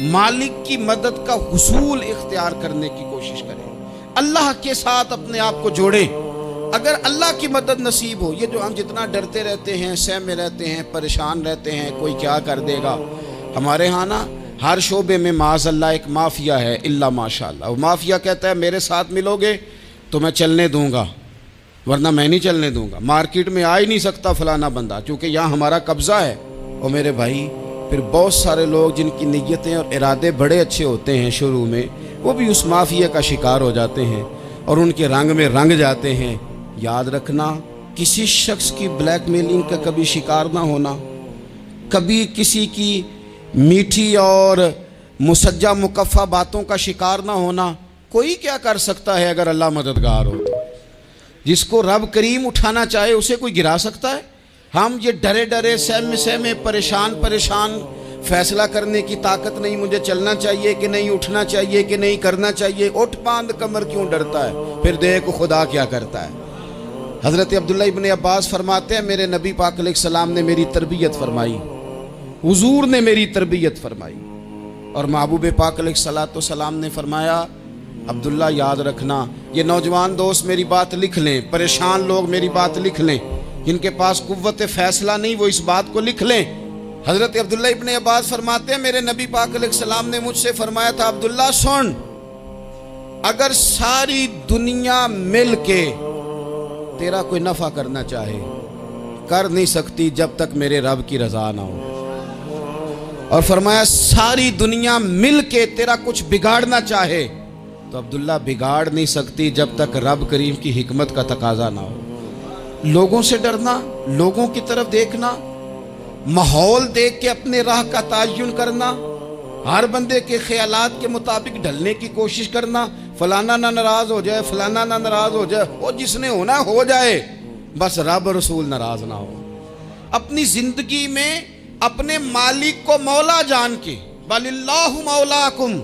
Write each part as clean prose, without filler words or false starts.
مالک کی مدد کا حصول اختیار کرنے کی کوشش کریں، اللہ کے ساتھ اپنے آپ کو جوڑیں۔ اگر اللہ کی مدد نصیب ہو، یہ جو ہم جتنا ڈرتے رہتے ہیں، سہمے رہتے ہیں، پریشان رہتے ہیں کوئی کیا کر دے گا، ہمارے ہاں نا ہر شعبے میں معاذ اللہ ایک مافیا ہے، الا ماشاء اللہ۔ وہ مافیا کہتا ہے میرے ساتھ ملو گے تو میں چلنے دوں گا، ورنہ میں نہیں چلنے دوں گا، مارکیٹ میں آ ہی نہیں سکتا فلانا بندہ، چونکہ یہاں ہمارا قبضہ ہے۔ اور میرے بھائی پھر بہت سارے لوگ جن کی نیتیں اور ارادے بڑے اچھے ہوتے ہیں شروع میں، وہ بھی اس مافیا کا شکار ہو جاتے ہیں اور ان کے رنگ میں رنگ جاتے ہیں۔ یاد رکھنا، کسی شخص کی بلیک میلنگ کا کبھی شکار نہ ہونا، کبھی کسی کی میٹھی اور مسجع مکفہ باتوں کا شکار نہ ہونا۔ کوئی کیا کر سکتا ہے اگر اللہ مددگار ہو تو؟ جس کو رب کریم اٹھانا چاہے اسے کوئی گرا سکتا ہے؟ ہم یہ ڈرے ڈرے سہمے پریشان فیصلہ کرنے کی طاقت نہیں، مجھے چلنا چاہیے کہ نہیں، اٹھنا چاہیے کہ نہیں، کرنا چاہیے، اٹھ باندھ کمر کیوں ڈرتا ہے؟ پھر دیکھ خدا کیا کرتا ہے۔ حضرت عبداللہ ابن عباس فرماتے ہیں میرے نبی پاک علیہ السلام نے میری تربیت فرمائی، حضور نے میری تربیت فرمائی، اور محبوب پاک علیہ السلام نے فرمایا عبداللہ یاد رکھنا، یہ نوجوان دوست میری بات لکھ لیں، پریشان لوگ میری بات لکھ لیں، جن کے پاس قوت فیصلہ نہیں وہ اس بات کو لکھ لیں۔ حضرت عبداللہ ابن عباس فرماتے ہیں میرے نبی پاک علیہ السلام نے مجھ سے فرمایا تھا عبداللہ سن، اگر ساری دنیا مل کے تیرا کوئی نفع کرنا چاہے کر نہیں سکتی جب تک میرے رب کی رضا نہ ہو، اور فرمایا ساری دنیا مل کے تیرا کچھ بگاڑنا چاہے تو عبداللہ بگاڑ نہیں سکتی جب تک رب کریم کی حکمت کا تقاضا نہ ہو۔ لوگوں سے ڈرنا، لوگوں کی طرف دیکھنا، ماحول دیکھ کے اپنے راہ کا تعین کرنا، ہر بندے کے خیالات کے مطابق ڈھلنے کی کوشش کرنا، فلانا نہ ناراض ہو جائے، فلانا نہ ناراض ہو جائے، وہ جس نے ہونا ہو جائے، بس رب رسول ناراض نہ ہو۔ اپنی زندگی میں اپنے مالک کو مولا جان کے، بل اللہ مولاکم،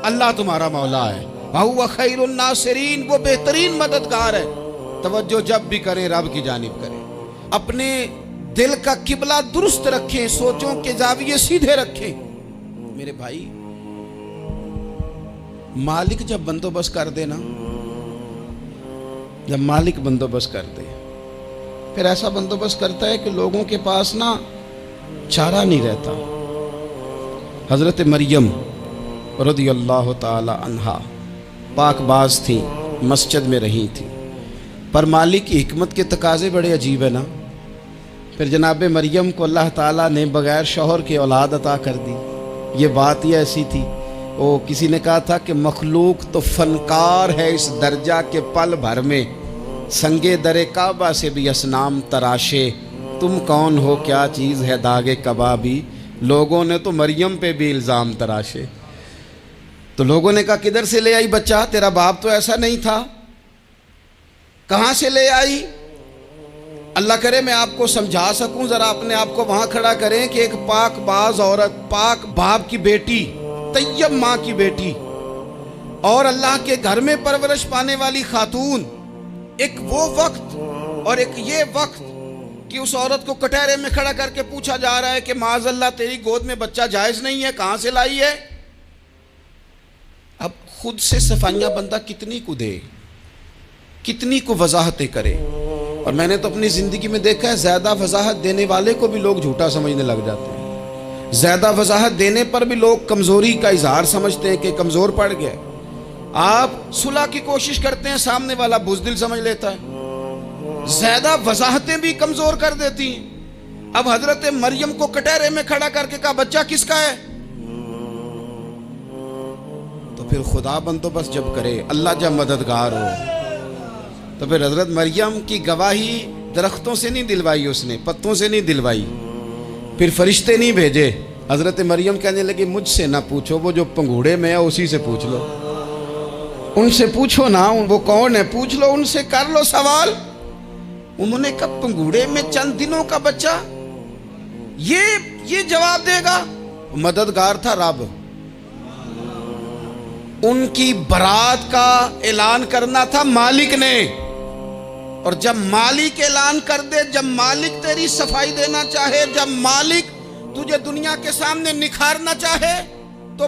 اللہ تمہارا مولا ہے، وَهُوَ خَيْرُ النَّاصِرِينَ، وہ بہترین مددگار ہے۔ توجہ جب بھی کریں رب کی جانب کریں، اپنے دل کا قبلہ درست رکھیں، سوچوں کے زاویے سیدھے رکھیں۔ میرے بھائی مالک جب بندوبست کر دے نا، جب مالک بندوبست کر دے پھر ایسا بندوبست کرتا ہے کہ لوگوں کے پاس نا چارہ نہیں رہتا۔ حضرت مریم رضی اللہ تعالی عنہا پاک باز تھیں، مسجد میں رہی تھیں، پر مالک کی حکمت کے تقاضے بڑے عجیب ہے نا۔ پھر جناب مریم کو اللہ تعالیٰ نے بغیر شوہر کے اولاد عطا کر دی۔ یہ بات ہی ایسی تھی، وہ کسی نے کہا تھا کہ مخلوق تو فنکار ہے اس درجہ کے پل بھر میں سنگے در کعبہ سے بھی اصنام تراشے، تم کون ہو کیا چیز ہے داغ کبابی، لوگوں نے تو مریم پہ بھی الزام تراشے۔ تو لوگوں نے کہا کدھر سے لے آئی بچہ، تیرا باپ تو ایسا نہیں تھا، کہاں سے لے آئی؟ اللہ کرے میں آپ کو سمجھا سکوں، ذرا اپنے آپ کو وہاں کھڑا کریں کہ ایک پاک باز عورت، پاک باپ کی بیٹی، طیب ماں کی بیٹی، اور اللہ کے گھر میں پرورش پانے والی خاتون، ایک وہ وقت اور ایک یہ وقت کہ اس عورت کو کٹہرے میں کھڑا کر کے پوچھا جا رہا ہے کہ معاذ اللہ تیری گود میں بچہ جائز نہیں ہے، کہاں سے لائی ہے؟ اب خود سے صفائیاں بندہ کتنی کو دے، کتنی کو وضاحتیں کرے۔ اور میں نے تو اپنی زندگی میں دیکھا ہے زیادہ وضاحت دینے والے کو بھی لوگ جھوٹا سمجھنے لگ جاتے ہیں، زیادہ وضاحت دینے پر بھی لوگ کمزوری کا اظہار سمجھتے ہیں کہ کمزور پڑ گیا۔ آپ صلح کی کوشش کرتے ہیں، سامنے والا بزدل سمجھ لیتا ہے، زیادہ وضاحتیں بھی کمزور کر دیتی ہیں۔ اب حضرت مریم کو کٹہرے میں کھڑا کر کے کہا بچہ کس کا ہے؟ تو پھر خدا بندوبست جب کرے، اللہ جب مددگار ہو، تو پھر حضرت مریم کی گواہی درختوں سے نہیں دلوائی، اس نے پتوں سے نہیں دلوائی، پھر فرشتے نہیں بھیجے۔ حضرت مریم کہنے لگی مجھ سے نہ پوچھو، وہ جو پنگوڑے میں ہے اسی سے پوچھ لو، ان سے پوچھو نا، وہ کون ہے پوچھ لو، ان سے کر لو سوال۔ انہوں نے کہا پنگوڑے میں چند دنوں کا بچہ یہ جواب دے گا؟ مددگار تھا رب، ان کی برات کا اعلان کرنا تھا مالک نے، اور جب مالک اعلان کر دے، جب مالک تیری صفائی دینا چاہے، جب مالک تجھے دنیا کے سامنے نکھارنا چاہے، تو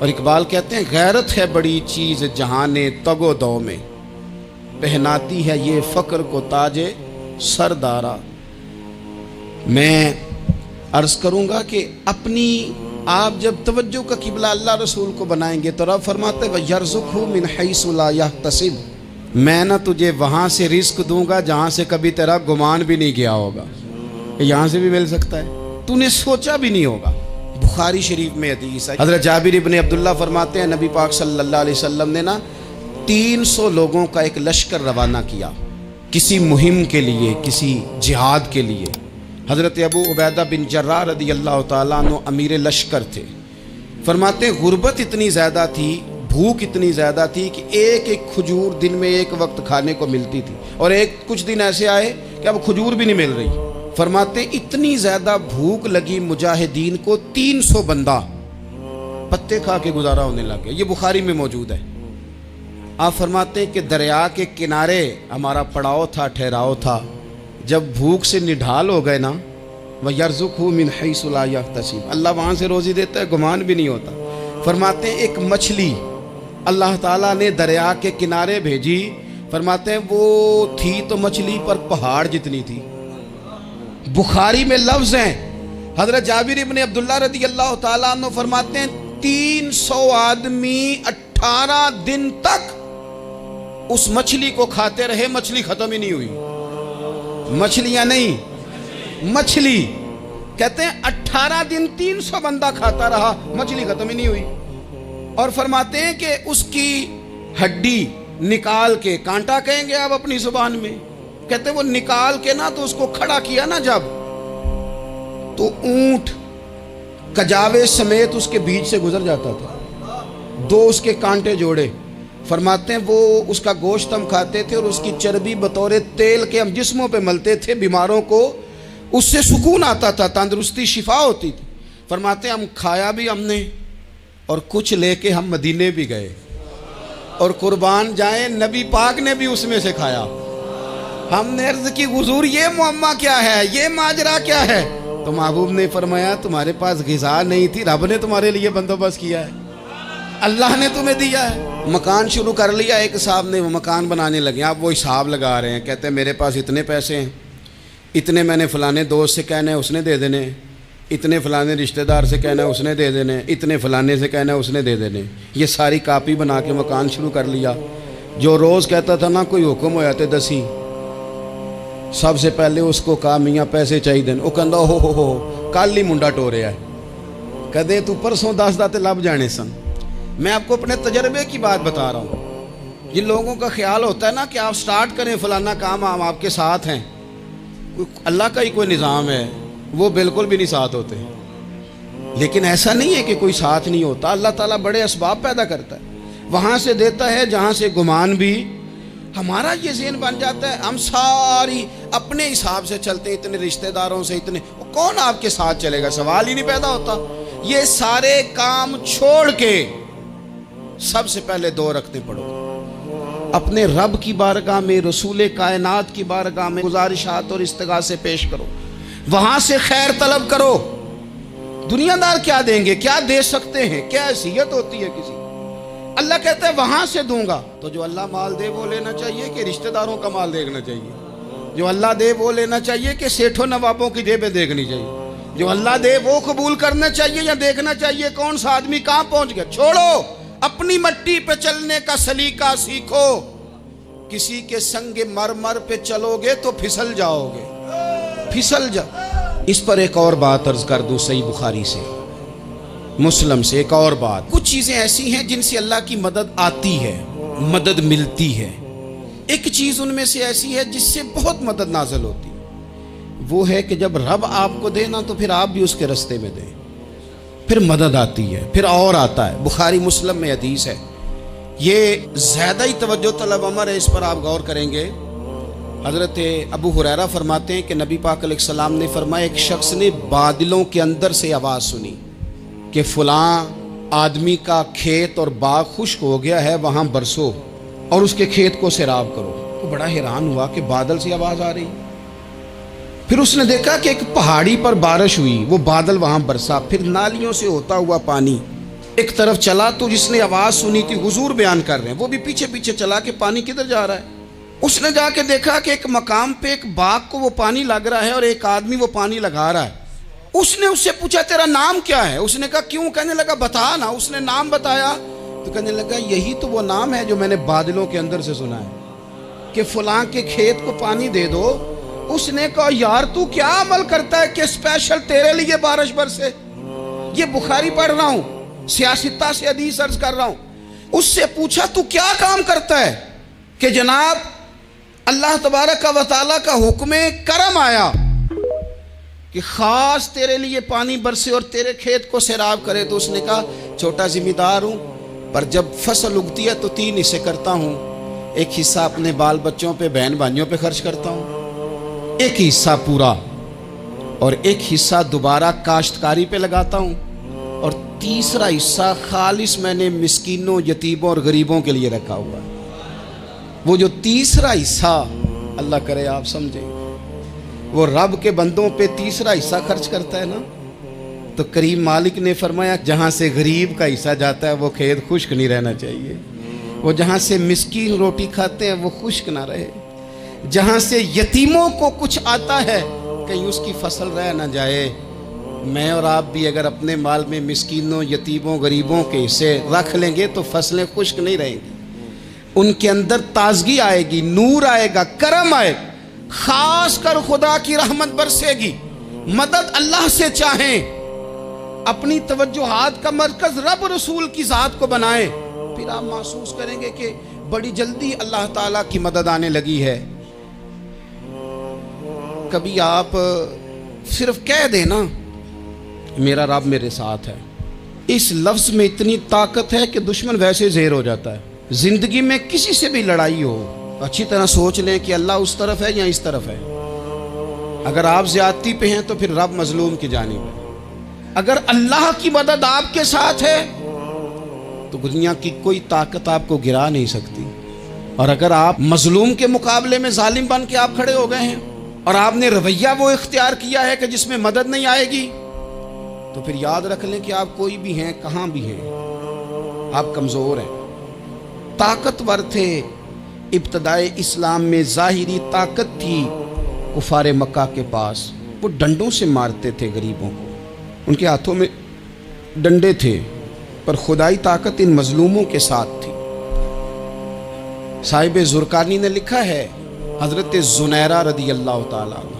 اور اقبال کہتے ہیں غیرت ہے بڑی چیز جہان تگ و دو میں، پہناتی ہے یہ فقر کو تاج سردارا۔ میں عرض کروں گا کہ اپنی آپ جب توجہ کا قبلہ اللہ رسول کو بنائیں گے تو رب فرماتے ہیں وَيَرْزُقْهُ مِنْ حَيْثُ لَا يَحْتَسِبُ، میں نہ تجھے وہاں سے رزق دوں گا جہاں سے کبھی تیرا گمان بھی نہیں کیا ہوگا، یہاں سے بھی مل سکتا ہے، تو نے سوچا بھی نہیں ہوگا۔ بخاری شریف میں حدیث ہے، حضرت جابر ابن عبداللہ فرماتے ہیں نبی پاک صلی اللہ علیہ وسلم نے 300 لوگوں کا ایک لشکر روانہ کیا کسی مہم کے لیے، کسی جہاد کے لیے۔ حضرت ابو عبیدہ بن جراح رضی اللہ تعالیٰ عنہ امیر لشکر تھے۔ فرماتے ہیں غربت اتنی زیادہ تھی، بھوک اتنی زیادہ تھی کہ ایک ایک کھجور دن میں ایک وقت کھانے کو ملتی تھی، اور کچھ دن ایسے آئے کہ اب کھجور بھی نہیں مل رہی۔ فرماتے ہیں اتنی زیادہ بھوک لگی مجاہدین کو، 300 بندہ پتے کھا کے گزارا ہونے لگ گیا۔ یہ بخاری میں موجود ہے۔ آپ فرماتے ہیں کہ دریا کے کنارے ہمارا پڑاؤ تھا، ٹھہراؤ تھا، جب بھوک سے نڈھال ہو گئے نا، وَيَرْزُقْهُ مِنْ حَيْثُ لَا يَحْتَسِبُ، اللہ وہاں سے روزی دیتا ہے، گمان بھی نہیں ہوتا۔ فرماتے ہیں ایک مچھلی اللہ تعالیٰ نے دریا کے کنارے بھیجی، فرماتے ہیں وہ تھی تو مچھلی پر پہاڑ جتنی تھی۔ بخاری میں لفظ ہیں، حضرت جابر ابن عبداللہ رضی اللہ تعالیٰ عنہ فرماتے ہیں 300 آدمی 18 دن تک اس مچھلی کو کھاتے رہے، مچھلی ختم ہی نہیں ہوئی۔ مچھلیاں نہیں، مچھلی کہتے ہیں 18 دن 300 بندہ کھاتا رہا، مچھلی ختم ہی نہیں ہوئی۔ اور فرماتے ہیں کہ اس کی ہڈی نکال کے، کانٹا کہیں گے آپ اپنی زبان میں، کہتے ہیں وہ نکال کے نا تو اس کو کھڑا کیا نا جب، تو اونٹ کجاوے سمیت اس کے بیچ سے گزر جاتا تھا، 2 اس کے کانٹے جوڑے۔ فرماتے ہیں وہ اس کا گوشت ہم کھاتے تھے اور اس کی چربی بطور تیل کے ہم جسموں پہ ملتے تھے، بیماروں کو اس سے سکون آتا تھا، تندرستی شفا ہوتی تھی۔ فرماتے ہیں ہم کھایا بھی ہم نے، اور کچھ لے کے ہم مدینے بھی گئے، اور قربان جائیں نبی پاک نے بھی اس میں سے کھایا۔ ہم نے عرض کی حضور یہ معمہ کیا ہے، یہ ماجرا کیا ہے؟ تو محبوب نے فرمایا تمہارے پاس غذا نہیں تھی، رب نے تمہارے لیے بندوبست کیا ہے، اللہ نے تمہیں دیا ہے۔ مکان شروع کر لیا ایک صاحب نے، وہ مکان بنانے لگے، آپ وہ حساب لگا رہے ہیں، کہتے ہیں میرے پاس اتنے پیسے ہیں، اتنے میں نے فلانے دوست سے کہنا ہے اس نے دے دینے، اتنے فلانے رشتہ دار سے کہنا ہے اس نے دے دینے، اتنے فلانے سے کہنا ہے اس نے دے دینے۔ یہ ساری کاپی بنا کے مکان شروع کر لیا۔ جو روز کہتا تھا نا کوئی حکم ہو جاتے 10 سب سے پہلے اس کو کہا میاں پیسے چاہیے دین، وہ کہندا ہو کل ہی منڈا ٹوریا ہے، کدے تو پرسوں 10 داتے لب جانے سن۔ میں آپ کو اپنے تجربے کی بات بتا رہا ہوں۔ جن لوگوں کا خیال ہوتا ہے نا کہ آپ سٹارٹ کریں فلانا کام، ہم آپ کے ساتھ ہیں، اللہ کا ہی کوئی نظام ہے، وہ بالکل بھی نہیں ساتھ ہوتے۔ لیکن ایسا نہیں ہے کہ کوئی ساتھ نہیں ہوتا، اللہ تعالیٰ بڑے اسباب پیدا کرتا ہے، وہاں سے دیتا ہے جہاں سے گمان بھی۔ ہمارا یہ ذہن بن جاتا ہے ہم ساری اپنے حساب سے چلتے ہیں، اتنے رشتہ داروں سے، اتنے کون آپ کے ساتھ چلے گا، سوال ہی نہیں پیدا ہوتا۔ یہ سارے کام چھوڑ کے سب سے پہلے 2 رکعتیں پڑھو، اپنے رب کی بارگاہ میں، رسول کائنات کی بارگاہ میں گزارشات اور استغاثے پیش کرو، وہاں سے خیر طلب کرو۔ دنیا دار کیا دیں گے، کیا دے سکتے ہیں، کیا حیثیت ہوتی ہے کسی؟ اللہ کہتا ہے وہاں سے دوں گا۔ تو جو اللہ مال دے وہ لینا چاہیے کہ رشتہ داروں کا مال دیکھنا چاہیے؟ جو اللہ دے وہ لینا چاہیے کہ سیٹھوں نوابوں کی جیبیں دیکھنی چاہیے؟ جو اللہ دے وہ قبول کرنا چاہیے یا دیکھنا چاہیے کون سا آدمی کہاں پہنچ گیا؟ چھوڑو، اپنی مٹی پہ چلنے کا سلیقہ سیکھو۔ کسی کے سنگ مرمر پہ چلو گے تو پھسل جاؤ گے، پھسل جاؤ۔ اس پر ایک اور بات عرض کر دوں، صحیح بخاری سے، مسلم سے ایک اور بات۔ کچھ چیزیں ایسی ہیں جن سے اللہ کی مدد آتی ہے، مدد ملتی ہے۔ ایک چیز ان میں سے ایسی ہے جس سے بہت مدد نازل ہوتی ہے، وہ ہے کہ جب رب آپ کو دے نا تو پھر آپ بھی اس کے رستے میں دیں، پھر مدد آتی ہے، پھر اور آتا ہے۔ بخاری مسلم میں حدیث ہے، یہ زیادہ ہی توجہ طلب امر ہے، اس پر آپ غور کریں گے۔ حضرت ابو ہریرہ فرماتے ہیں کہ نبی پاک علیہ السلام نے فرمایا ایک شخص نے بادلوں کے اندر سے آواز سنی کہ فلاں آدمی کا کھیت اور باغ خشک ہو گیا ہے، وہاں برسو اور اس کے کھیت کو سیراب کرو۔ وہ بڑا حیران ہوا کہ بادل سے آواز آ رہی۔ پھر اس نے دیکھا کہ ایک پہاڑی پر بارش ہوئی، وہ بادل وہاں برسا، پھر نالیوں سے ہوتا ہوا پانی ایک طرف چلا تو جس نے آواز سنی تھی حضور بیان کر رہے ہیں، وہ بھی پیچھے پیچھے چلا کہ پانی کدھر جا رہا ہے۔ اس نے جا کے دیکھا کہ ایک مقام پہ ایک باغ کو وہ پانی لگ رہا ہے اور ایک آدمی وہ پانی لگا رہا ہے۔ اس نے اس سے پوچھا تیرا نام کیا ہے؟ اس نے کہا کیوں؟ کہنے لگا بتا نا۔ اس نے نام بتایا تو کہنے لگا یہی تو وہ نام ہے جو میں نے بادلوں کے اندر سے سنا ہے کہ فلاں کے کھیت کو پانی دے دو۔ اس نے کہا یار تو کیا عمل کرتا ہے کہ اسپیشل تیرے لیے بارش برسے؟ یہ بخاری پڑھ رہا ہوں، سیاستہ سے حدیث عرض کر رہا ہوں۔ اس سے پوچھا تو کیا کام کرتا ہے کہ جناب اللہ تبارک و تعالیٰ کا حکم کرم آیا کہ خاص تیرے لیے پانی برسے اور تیرے کھیت کو سیراب کرے؟ تو اس نے کہا چھوٹا ذمہ دار ہوں، پر جب فصل اگتی ہے تو 3 حصے کرتا ہوں۔ ایک حصہ اپنے بال بچوں پہ، بہن بھائیوں پہ خرچ کرتا ہوں، ایک حصہ پورا، اور ایک حصہ دوبارہ کاشتکاری پہ لگاتا ہوں، اور تیسرا حصہ خالص میں نے مسکینوں، یتیموں اور غریبوں کے لیے رکھا ہوا ہے۔ وہ جو تیسرا حصہ اللہ کرے آپ سمجھیں، وہ رب کے بندوں پہ تیسرا حصہ خرچ کرتا ہے نا، تو کریم مالک نے فرمایا جہاں سے غریب کا حصہ جاتا ہے وہ کھیت خشک نہیں رہنا چاہیے، وہ جہاں سے مسکین روٹی کھاتے ہیں وہ خشک نہ رہے، جہاں سے یتیموں کو کچھ آتا ہے کہیں اس کی فصل رہ نہ جائے۔ میں اور آپ بھی اگر اپنے مال میں مسکینوں، یتیموں، غریبوں کے حصے رکھ لیں گے تو فصلیں خشک نہیں رہیں گی، ان کے اندر تازگی آئے گی، نور آئے گا، کرم آئے گا، خاص کر خدا کی رحمت برسے گی۔ مدد اللہ سے چاہیں، اپنی توجہات کا مرکز رب رسول کی ذات کو بنائیں، پھر آپ محسوس کریں گے کہ بڑی جلدی اللہ تعالیٰ کی مدد آنے لگی ہے۔ کبھی آپ صرف کہہ دینا میرا رب میرے ساتھ ہے، اس لفظ میں اتنی طاقت ہے کہ دشمن ویسے زہر ہو جاتا ہے۔ زندگی میں کسی سے بھی لڑائی ہو، اچھی طرح سوچ لیں کہ اللہ اس طرف ہے یا اس طرف ہے۔ اگر آپ زیادتی پہ ہیں تو پھر رب مظلوم کی جانب ہے۔ اگر اللہ کی مدد آپ کے ساتھ ہے تو دنیا کی کوئی طاقت آپ کو گرا نہیں سکتی، اور اگر آپ مظلوم کے مقابلے میں ظالم بن کے آپ کھڑے ہو گئے ہیں اور آپ نے رویہ وہ اختیار کیا ہے کہ جس میں مدد نہیں آئے گی، تو پھر یاد رکھ لیں کہ آپ کوئی بھی ہیں، کہاں بھی ہیں، آپ کمزور ہیں۔ طاقتور تھے ابتدائے اسلام میں، ظاہری طاقت تھی کفار مکہ کے پاس، وہ ڈنڈوں سے مارتے تھے غریبوں کو، ان کے ہاتھوں میں ڈنڈے تھے، پر خدائی طاقت ان مظلوموں کے ساتھ تھی۔ صاحب زرقانی نے لکھا ہے حضرت زنیرہ رضی اللہ تعالیٰ عنہ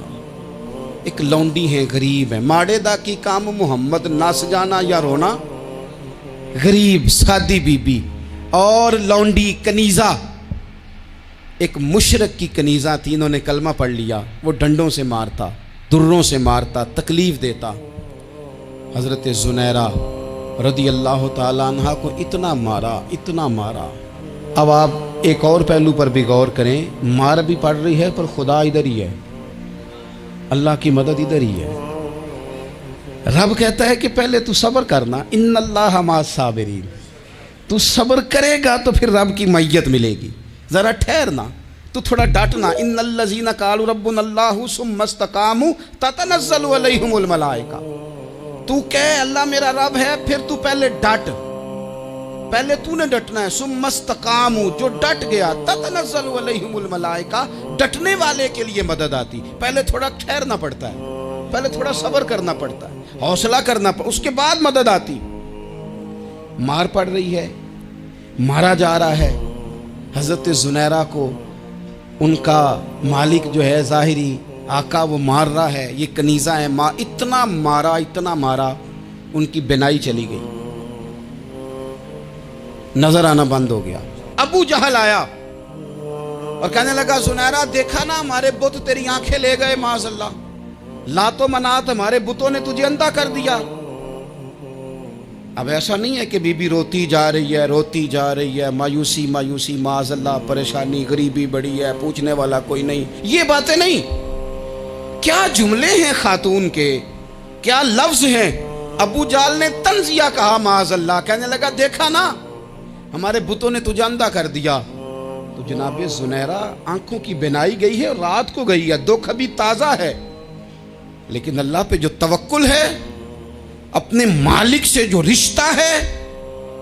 ایک لونڈی ہیں، غریب ہیں، ماڑے دا کی کام محمد نس جانا یا رونا، غریب سادی بی بی اور لونڈی کنیزہ، ایک مشرک کی کنیزہ تھی، انہوں نے کلمہ پڑھ لیا، وہ ڈنڈوں سے مارتا، دروں سے مارتا، تکلیف دیتا۔ حضرت زنیرہ رضی اللہ تعالیٰ عنہ کو اتنا مارا، اتنا مارا۔ اب آپ ایک اور پہلو پر بھی غور کریں، مار بھی پڑ رہی ہے پر خدا ادھر ہی ہے، اللہ کی مدد ادھر ہی ہے۔ رب کہتا ہے کہ پہلے تو صبر کرنا، ان اللہ مع الصابرین، تو صبر کرے گا تو پھر رب کی معیت ملے گی، ذرا ٹھہرنا، تو تھوڑا ڈٹنا۔ ان الذین قالوا ربنا اللہ ثم استقاموا تتنزل علیہم الملائکہ، تو کہے اللہ میرا رب ہے، پھر تو پہلے ڈٹ، پہلے تو نے ڈٹنا ہے۔ ثم استقاموا، جو ڈٹ گیا، تتنزل علیہم الملائکہ، ڈٹنے والے کے لیے مدد آتی، پہلے تھوڑا ٹھہرنا پڑتا ہے، پہلے تھوڑا صبر کرنا پڑتا ہے، حوصلہ کرنا پڑتا، اس کے بعد مدد آتی۔ مار پڑ رہی ہے، مارا جا رہا ہے حضرت زنیرہ کو، ان کا مالک جو ہے ظاہری آقا وہ مار رہا ہے، یہ کنیزہ ہے، اتنا مارا اتنا مارا، ان کی بینائی چلی گئی، نظر آنا بند ہو گیا۔ ابو جہل آیا اور کہنے لگا زنیرہ دیکھا نا ہمارے بت تیری آنکھیں لے گئے، معاذ اللہ، لات و منات ہمارے بتوں نے تجھے اندھا کر دیا۔ اب ایسا نہیں ہے کہ بی بی روتی جا رہی ہے، روتی جا رہی ہے، مایوسی مایوسی، معاذ اللہ، پریشانی، غریبی بڑی ہے، پوچھنے والا کوئی نہیں، یہ باتیں نہیں۔ کیا جملے ہیں خاتون کے، کیا لفظ ہیں۔ ابو جہل نے تنزیہ کہا، معاذ اللہ، کہنے لگا دیکھا نا ہمارے بتوں نے تجھے اندھا کر دیا۔ تو جناب زنیرہ آنکھوں کی بینائی گئی ہے، رات کو گئی ہے، دکھ ابھی تازہ ہے، لیکن اللہ پہ جو توکل ہے، اپنے مالک سے جو رشتہ ہے،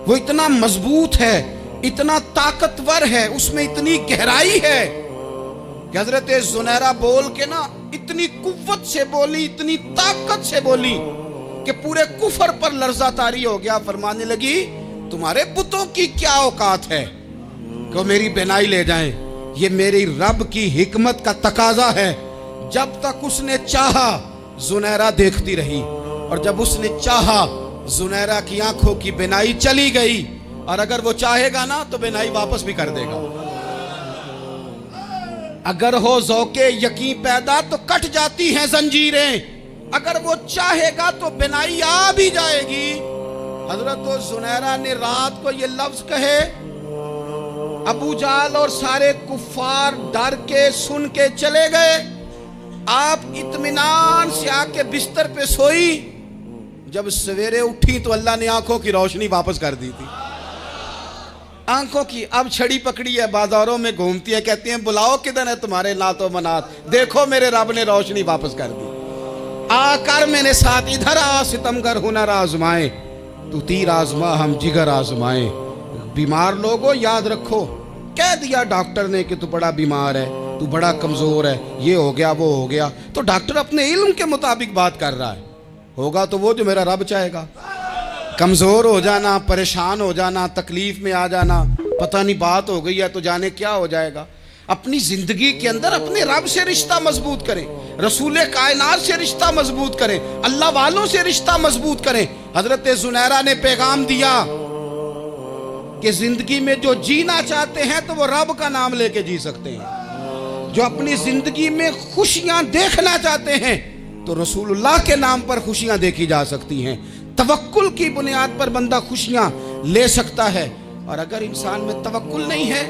وہ اتنا مضبوط ہے، اتنا طاقتور ہے، اس میں اتنی گہرائی ہے کہ حضرت زنیرہ بول کے نا اتنی قوت سے بولی، اتنی طاقت سے بولی کہ پورے کفر پر لرزہ طاری ہو گیا۔ فرمانے لگی تمہارے بتوں کی کیا اوقات ہے کہ میری بینائی لے جائیں؟ یہ میری رب کی حکمت کا تقاضا ہے۔ جب تک اس نے چاہا زنیرہ دیکھتی رہی، اور جب اس نے چاہا زنیرہ کی آنکھوں کی بینائی چلی گئی، اور اگر وہ چاہے گا نا تو بینائی واپس بھی کر دے گا۔ اگر ہو ذوق یقین پیدا تو کٹ جاتی ہیں زنجیریں، اگر وہ چاہے گا تو بینائی آ بھی جائے گی۔ حضرت زنیرہ نے رات کو یہ لفظ کہے، ابو جہل اور سارے کفار ڈر کے سن کے چلے گئے۔ آپ اطمینان سے آ کے بستر پہ سوئی، جب سویرے اٹھی تو اللہ نے آنکھوں کی روشنی واپس کر دی تھی۔ آنکھوں کی اب چھڑی پکڑی ہے، بازاروں میں گھومتی ہیں، کہتی ہیں بلاؤ کدھر ہے تمہارے نعت و منات، دیکھو میرے رب نے روشنی واپس کر دی۔ آ کر میرے ساتھ ادھر آ، ستمگر ہنر آزمائے، تو تیر آزما ہم جگر آزمائے۔ بیمار لوگوں یاد رکھو، کہہ دیا ڈاکٹر نے کہ تو بڑا بیمار ہے، تو بڑا کمزور ہے، یہ ہو گیا وہ ہو گیا، تو ڈاکٹر اپنے علم کے مطابق بات کر رہا ہے، ہوگا تو وہ جو میرا رب چاہے گا۔ کمزور ہو جانا، پریشان ہو جانا، تکلیف میں آ جانا، پتہ نہیں بات ہو گئی ہے تو جانے کیا ہو جائے گا۔ اپنی زندگی کے اندر اپنے رب سے رشتہ مضبوط کریں، رسول کائنات سے رشتہ مضبوط کریں، اللہ والوں سے رشتہ مضبوط کریں۔ حضرت زنیرہ نے پیغام دیا کہ زندگی میں جو جینا چاہتے ہیں تو وہ رب کا نام لے کے جی سکتے ہیں، جو اپنی زندگی میں خوشیاں دیکھنا چاہتے ہیں تو رسول اللہ کے نام پر خوشیاں دیکھی جا سکتی ہیں۔ توکل کی بنیاد پر بندہ خوشیاں لے سکتا ہے، اور اگر انسان میں توکل نہیں ہے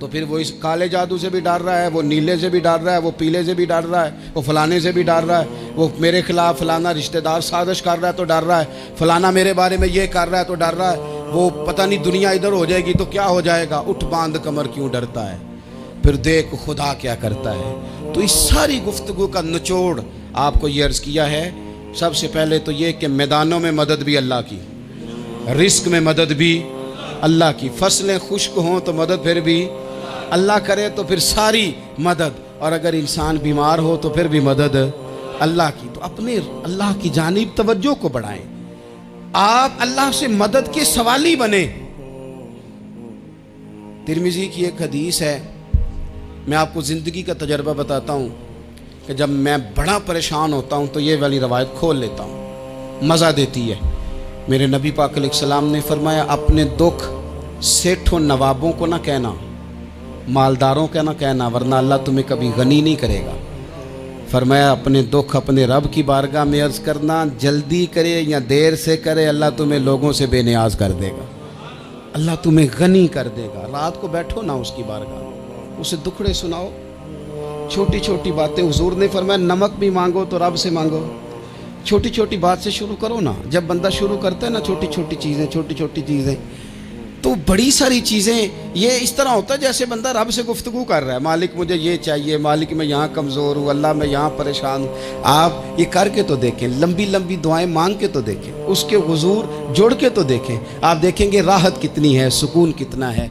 تو پھر وہ اس کالے جادو سے بھی ڈر رہا ہے، وہ نیلے سے بھی ڈر رہا ہے، وہ پیلے سے بھی ڈر رہا ہے، وہ فلانے سے بھی ڈر رہا ہے، وہ میرے خلاف فلانا رشتہ دار سازش کر رہا ہے تو ڈر رہا ہے، فلانا میرے بارے میں یہ کر رہا ہے تو ڈر رہا ہے، وہ پتہ نہیں دنیا ادھر ہو جائے گی تو کیا ہو جائے گا، اٹھ باندھ کمر کیوں ڈرتا ہے، پھر دیکھ خدا کیا کرتا ہے۔ تو اس ساری گفتگو کا نچوڑ آپ کو یہ عرض کیا ہے، سب سے پہلے تو یہ کہ میدانوں میں مدد بھی اللہ کی، رزق میں مدد بھی اللہ کی، فصلیں خشک ہوں تو مدد پھر بھی اللہ کرے، تو پھر ساری مدد، اور اگر انسان بیمار ہو تو پھر بھی مدد اللہ کی۔ تو اپنے اللہ کی جانب توجہ کو بڑھائیں، آپ اللہ سے مدد کے سوالی بنیں۔ ترمذی کی ایک حدیث ہے، میں آپ کو زندگی کا تجربہ بتاتا ہوں کہ جب میں بڑا پریشان ہوتا ہوں تو یہ والی روایت کھول لیتا ہوں، مزہ دیتی ہے۔ میرے نبی پاک علیہ السلام نے فرمایا اپنے دکھ سیٹھوں نوابوں کو نہ کہنا، مالداروں کا نہ کہنا، ورنہ اللہ تمہیں کبھی غنی نہیں کرے گا۔ فرمایا اپنے دکھ اپنے رب کی بارگاہ میں عرض کرنا، جلدی کرے یا دیر سے کرے اللہ تمہیں لوگوں سے بے نیاز کر دے گا، اللہ تمہیں غنی کر دے گا۔ رات کو بیٹھو نا اس کی بارگاہ، اسے دکھڑے سناؤ، چھوٹی چھوٹی باتیں۔ حضور نے فرمایا نمک بھی مانگو تو رب سے مانگو، چھوٹی چھوٹی بات سے شروع کرو نا۔ جب بندہ شروع کرتا ہے نا چھوٹی چھوٹی چیزیں تو بڑی ساری چیزیں یہ اس طرح ہوتا ہے جیسے بندہ رب سے گفتگو کر رہا ہے، مالک مجھے یہ چاہیے، مالک میں یہاں کمزور ہوں، اللہ میں یہاں پریشان ہوں۔ آپ یہ کر کے تو دیکھیں، لمبی لمبی دعائیں مانگ کے تو دیکھیں، اس کے حضور جوڑ کے تو دیکھیں، آپ دیکھیں گے راحت کتنی ہے، سکون کتنا ہے۔